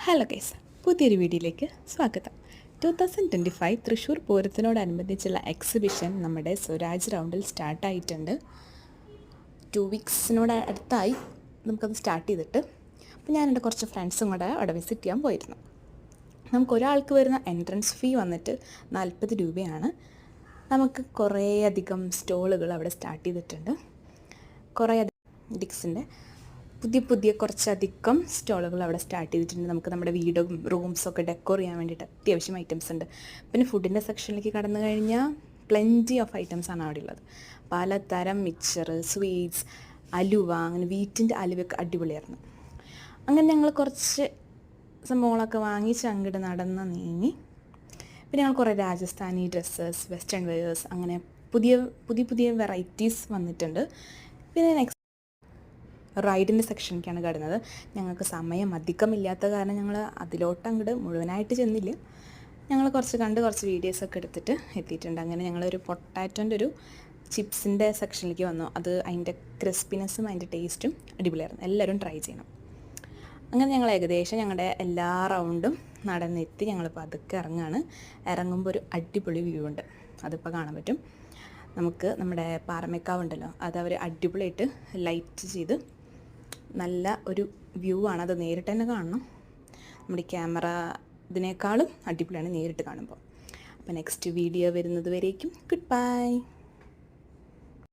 Hello guys, പുതിയൊരു വീഡിയോയിലേക്ക് സ്വാഗതം. 2025 തൃശ്ശൂർ പൂരത്തിനോടനുബന്ധിച്ചുള്ള എക്സിബിഷൻ നമ്മുടെ സ്വരാജ് റൗണ്ടിൽ സ്റ്റാർട്ടായിട്ടുണ്ട്. 2 വീക്സിനോട് അടുത്തായി നമുക്കത് സ്റ്റാർട്ട് ചെയ്തിട്ട്. അപ്പോൾ ഞാൻ എൻ്റെ കുറച്ച് ഫ്രണ്ട്സും കൂടെ അവിടെ വിസിറ്റ് ചെയ്യാൻ പോയിരുന്നു. നമുക്കൊരാൾക്ക് വരുന്ന എൻട്രൻസ് ഫീ വന്നിട്ട് 40 രൂപയാണ്. നമുക്ക് കുറേയധികം സ്റ്റോളുകൾ അവിടെ സ്റ്റാർട്ട് ചെയ്തിട്ടുണ്ട്. ഡിക്സിൻ്റെ പുതിയ കുറച്ചധികം സ്റ്റോളുകൾ അവിടെ സ്റ്റാർട്ട് ചെയ്തിട്ടുണ്ട്. നമുക്ക് നമ്മുടെ വീടും റൂംസൊക്കെ ഡെക്കോർ ചെയ്യാൻ വേണ്ടിയിട്ട് അത്യാവശ്യം ഐറ്റംസ് ഉണ്ട്. പിന്നെ ഫുഡിൻ്റെ സെക്ഷനിലേക്ക് കടന്നു കഴിഞ്ഞാൽ പ്ലെൻറ്റി ഓഫ് ഐറ്റംസാണ് അവിടെ ഉള്ളത്. പലതരം മിക്സർ, സ്വീറ്റ്സ്, അലുവ, അങ്ങനെ വീറ്റിൻ്റെ അലുവയൊക്കെ അടിപൊളിയായിരുന്നു. അങ്ങനെ ഞങ്ങൾ കുറച്ച് സംഭവങ്ങളൊക്കെ വാങ്ങിച്ച് അങ്ങോട്ട് നടന്ന് നീങ്ങി. പിന്നെ ഞങ്ങൾ കുറേ രാജസ്ഥാനി ഡ്രസ്സസ്, വെസ്റ്റേൺ വെയേഴ്സ്, അങ്ങനെ പുതിയ വെറൈറ്റീസ് വന്നിട്ടുണ്ട്. പിന്നെ നെക്സ്റ്റ് റൈഡിൻ്റെ സെക്ഷനിലേക്കാണ് കടന്നത്. ഞങ്ങൾക്ക് സമയം അധികമില്ലാത്ത കാരണം ഞങ്ങൾ അതിലോട്ട് അങ്ങോട്ട് മുഴുവനായിട്ട് ചെന്നില്ല. ഞങ്ങൾ കുറച്ച് വീഡിയോസൊക്കെ എടുത്തിട്ട് എത്തിയിട്ടുണ്ട്. അങ്ങനെ ഞങ്ങളൊരു പൊട്ടാറ്റോൻ്റെ ഒരു ചിപ്സിൻ്റെ സെക്ഷനിലേക്ക് വന്നു. അതിൻ്റെ ക്രിസ്പിനെസ്സും അതിൻ്റെ ടേസ്റ്റും അടിപൊളിയായിരുന്നു. എല്ലാവരും ട്രൈ ചെയ്യണം. അങ്ങനെ ഞങ്ങൾ ഏകദേശം ഞങ്ങളുടെ എല്ലാ റൗണ്ടും നടന്നെത്തി. ഞങ്ങളിപ്പോൾ അതൊക്കെ ഇറങ്ങുമ്പോൾ ഒരു അടിപൊളി വ്യൂ ഉണ്ട്, അതിപ്പോൾ കാണാൻ പറ്റും. നമുക്ക് നമ്മുടെ പാറമേക്കാവ് ഉണ്ടല്ലോ, അതവർ അടിപൊളിയായിട്ട് ലൈറ്റ് ചെയ്ത് നല്ല ഒരു വ്യൂ ആണ്. അത് നേരിട്ട് തന്നെ കാണണം. നമ്മുടെ ക്യാമറ ഇതിനേക്കാളും അടിപൊളിയാണ് നേരിട്ട് കാണുമ്പോൾ. അപ്പോൾ നെക്സ്റ്റ് വീഡിയോ വരുന്നത് വരേക്കും ഗുഡ് ബൈ.